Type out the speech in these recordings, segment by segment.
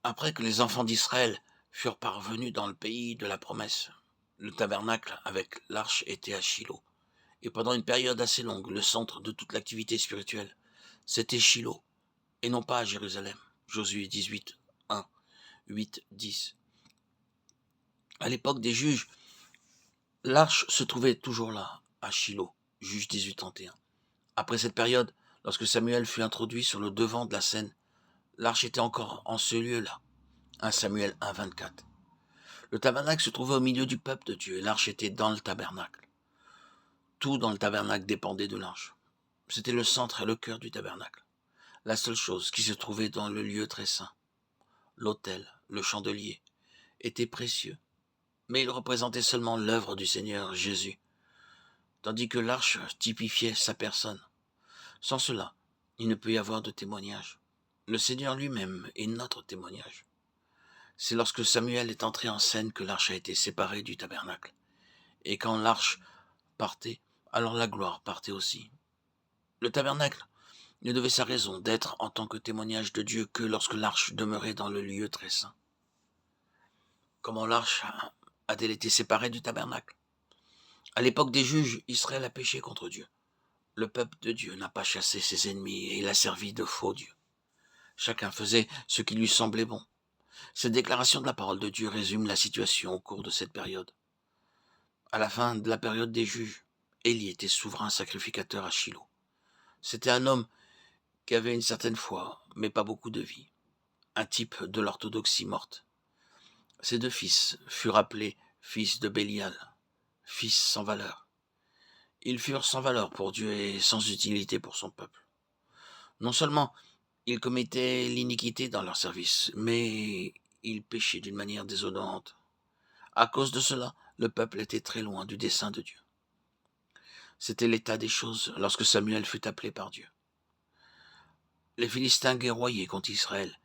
Après que les enfants d'Israël furent parvenus dans le pays de la promesse, le tabernacle avec l'arche était à Shilo. Et pendant une période assez longue, le centre de toute l'activité spirituelle, c'était Shilo, et non pas à Jérusalem. Josué 18, 1, 8, 10. À l'époque des juges, l'arche se trouvait toujours là, à Shilo, Juge 18, 31. Après cette période, lorsque Samuel fut introduit sur le devant de la scène, l'arche était encore en ce lieu-là. 1 Samuel 1, 24. Le tabernacle se trouvait au milieu du peuple de Dieu et l'arche était dans le tabernacle. Tout dans le tabernacle dépendait de l'arche. C'était le centre et le cœur du tabernacle. La seule chose qui se trouvait dans le lieu très saint, l'autel, le chandelier, était précieux, mais il représentait seulement l'œuvre du Seigneur Jésus, tandis que l'arche typifiait sa personne. Sans cela, il ne peut y avoir de témoignage. Le Seigneur lui-même est notre témoignage. C'est lorsque Samuel est entré en scène que l'arche a été séparée du tabernacle. Et quand l'arche partait, alors la gloire partait aussi. Le tabernacle ne devait sa raison d'être en tant que témoignage de Dieu que lorsque l'arche demeurait dans le lieu très saint. Comment l'arche a-t-elle été séparée du tabernacle? À l'époque des juges, Israël a péché contre Dieu. Le peuple de Dieu n'a pas chassé ses ennemis et il a servi de faux dieux. Chacun faisait ce qui lui semblait bon. Cette déclaration de la parole de Dieu résume la situation au cours de cette période. À la fin de la période des juges, Élie était souverain sacrificateur à Shilo. C'était un homme qui avait une certaine foi, mais pas beaucoup de vie. Un type de l'orthodoxie morte. Ses deux fils furent appelés fils de Bélial, fils sans valeur. Ils furent sans valeur pour Dieu et sans utilité pour son peuple. Non seulement ils commettaient l'iniquité dans leur service, mais ils péchaient d'une manière déshonorante. À cause de cela, le peuple était très loin du dessein de Dieu. C'était l'état des choses lorsque Samuel fut appelé par Dieu. Les Philistins guerroyaient contre Israël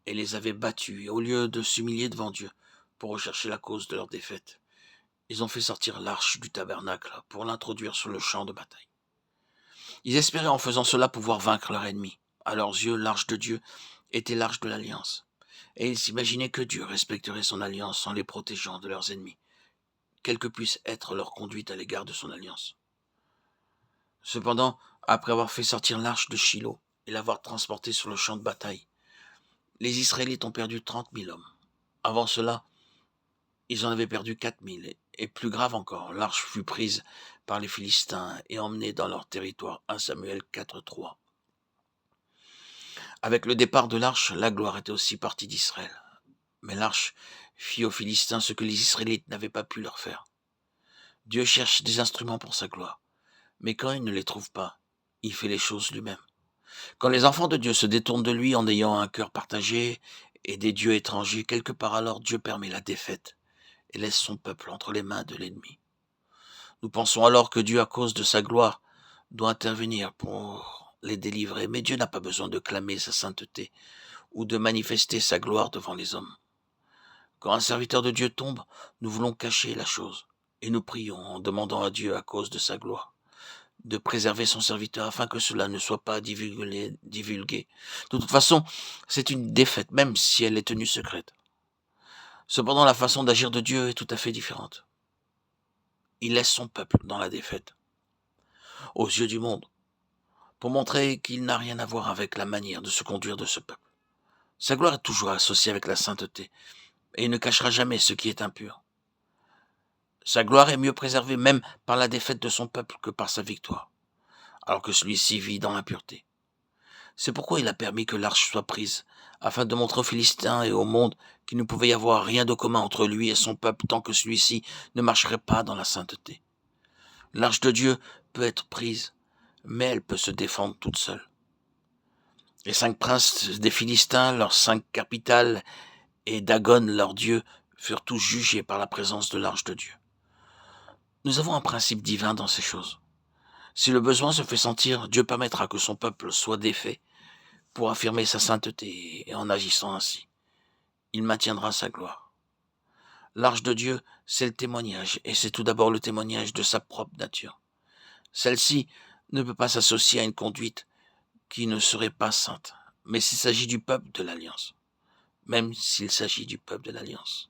et les avaient battus, et au lieu de s'humilier devant Dieu pour rechercher la cause de leur défaite, ils ont fait sortir l'arche du tabernacle pour l'introduire sur le champ de bataille. Ils espéraient en faisant cela pouvoir vaincre leur ennemi. À leurs yeux, l'arche de Dieu était l'arche de l'alliance, et ils s'imaginaient que Dieu respecterait son alliance en les protégeant de leurs ennemis, quelle que puisse être leur conduite à l'égard de son alliance. Cependant, après avoir fait sortir l'arche de Shilo et l'avoir transportée sur le champ de bataille, les Israélites ont perdu 30 000 hommes. Avant cela, ils en avaient perdu 4 000, et plus grave encore, l'arche fut prise par les Philistins et emmenée dans leur territoire. 1 Samuel 4, 3. Avec le départ de l'arche, la gloire était aussi partie d'Israël. Mais l'arche fit aux Philistins ce que les Israélites n'avaient pas pu leur faire. Dieu cherche des instruments pour sa gloire, mais quand il ne les trouve pas, il fait les choses lui-même. Quand les enfants de Dieu se détournent de lui en ayant un cœur partagé et des dieux étrangers, quelque part alors Dieu permet la défaite et laisse son peuple entre les mains de l'ennemi. Nous pensons alors que Dieu, à cause de sa gloire, doit intervenir pour les délivrer, mais Dieu n'a pas besoin de clamer sa sainteté ou de manifester sa gloire devant les hommes. Quand un serviteur de Dieu tombe, nous voulons cacher la chose, et nous prions en demandant à Dieu, à cause de sa gloire, de préserver son serviteur afin que cela ne soit pas divulgué. De toute façon, c'est une défaite, même si elle est tenue secrète. Cependant, la façon d'agir de Dieu est tout à fait différente. Il laisse son peuple dans la défaite, aux yeux du monde, pour montrer qu'il n'a rien à voir avec la manière de se conduire de ce peuple. Sa gloire est toujours associée avec la sainteté, et il ne cachera jamais ce qui est impur. Sa gloire est mieux préservée même par la défaite de son peuple que par sa victoire, alors que celui-ci vit dans l'impureté. C'est pourquoi il a permis que l'arche soit prise, afin de montrer aux Philistins et au monde qu'il ne pouvait y avoir rien de commun entre lui et son peuple tant que celui-ci ne marcherait pas dans la sainteté. L'arche de Dieu peut être prise, mais elle peut se défendre toute seule. Les 5 princes des Philistins, leurs 5 capitales et Dagon, leur dieu, furent tous jugés par la présence de l'arche de Dieu. Nous avons un principe divin dans ces choses. Si le besoin se fait sentir, Dieu permettra que son peuple soit défait pour affirmer sa sainteté, et en agissant ainsi, il maintiendra sa gloire. L'arche de Dieu, c'est le témoignage, et c'est tout d'abord le témoignage de sa propre nature. Celle-ci ne peut pas s'associer à une conduite qui ne serait pas sainte, mais s'il s'agit du peuple de l'Alliance. même s'il s'agit du peuple de l'Alliance.